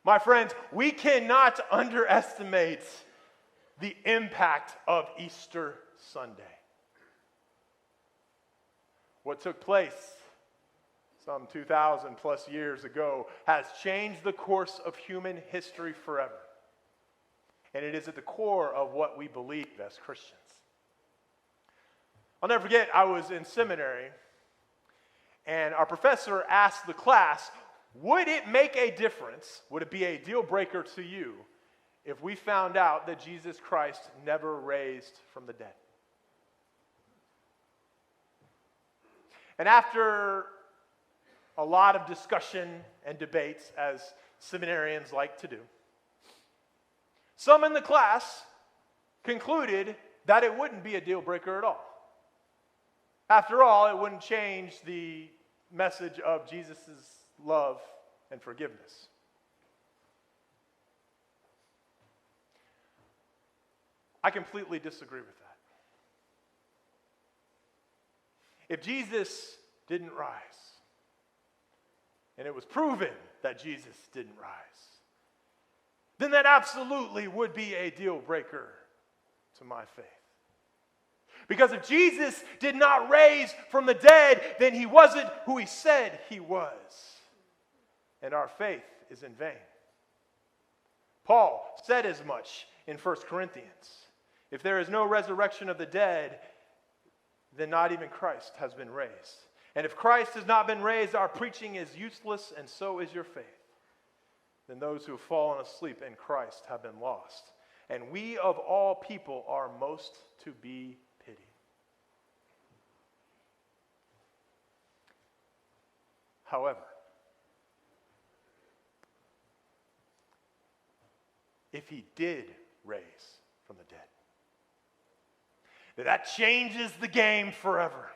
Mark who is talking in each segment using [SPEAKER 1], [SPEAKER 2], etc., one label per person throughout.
[SPEAKER 1] My friends, we cannot underestimate the impact of Easter Sunday. What took place some 2,000 plus years ago has changed the course of human history forever. And it is at the core of what we believe as Christians. I'll never forget, I was in seminary, and our professor asked the class, would it make a difference, would it be a deal breaker to you, if we found out that Jesus Christ never raised from the dead? And after a lot of discussion and debates, as seminarians like to do, some in the class concluded that it wouldn't be a deal breaker at all. After all, it wouldn't change the message of Jesus' love and forgiveness. I completely disagree with that. If Jesus didn't rise, and it was proven that Jesus didn't rise, then that absolutely would be a deal breaker to my faith. Because if Jesus did not raise from the dead, then he wasn't who he said he was. And our faith is in vain. Paul said as much in 1 Corinthians. If there is no resurrection of the dead, then not even Christ has been raised. And if Christ has not been raised, our preaching is useless, and so is your faith. Then those who have fallen asleep in Christ have been lost. And we of all people are most to be pitied. However, if he did raise from the dead, that changes the game forever.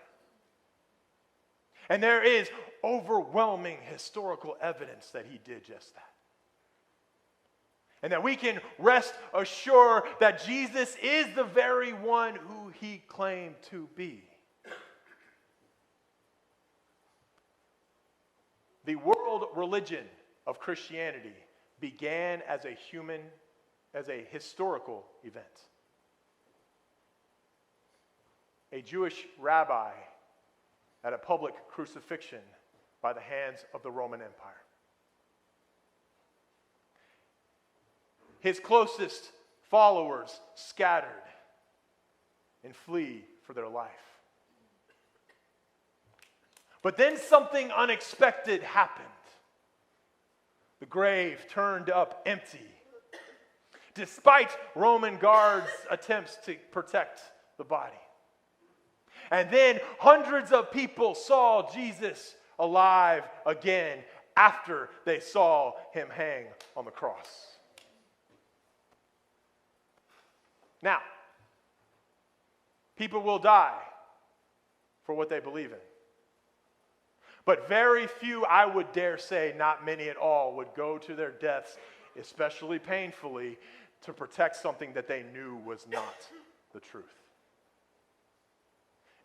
[SPEAKER 1] And there is overwhelming historical evidence that he did just that. And that we can rest assured that Jesus is the very one who he claimed to be. The world religion of Christianity began as a historical event. A Jewish rabbi at a public crucifixion by the hands of the Roman Empire. His closest followers scattered and flee for their life. But then something unexpected happened. The grave turned up empty, despite Roman guards' attempts to protect the body. And then hundreds of people saw Jesus alive again after they saw him hang on the cross. Now, people will die for what they believe in. But very few, I would dare say, not many at all, would go to their deaths, especially painfully, to protect something that they knew was not the truth.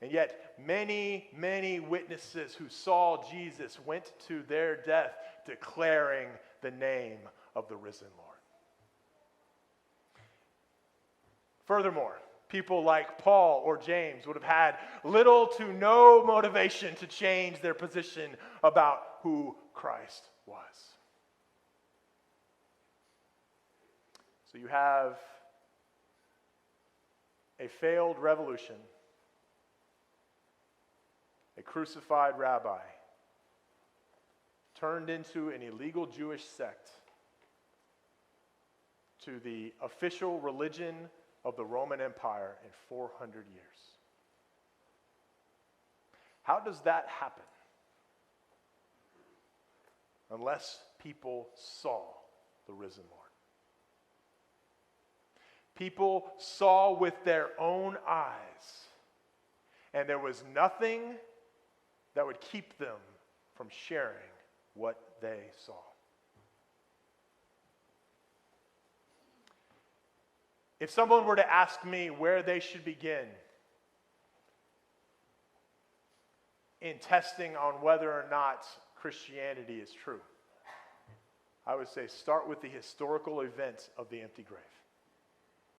[SPEAKER 1] And yet, many, many witnesses who saw Jesus went to their death declaring the name of the risen Lord. Furthermore, people like Paul or James would have had little to no motivation to change their position about who Christ was. So you have a failed revolution, a crucified rabbi turned into an illegal Jewish sect to the official religion of the Roman Empire in 400 years. How does that happen? Unless people saw the risen Lord. People saw with their own eyes, and there was nothing that would keep them from sharing what they saw. If someone were to ask me where they should begin in testing on whether or not Christianity is true, I would say start with the historical events of the empty grave.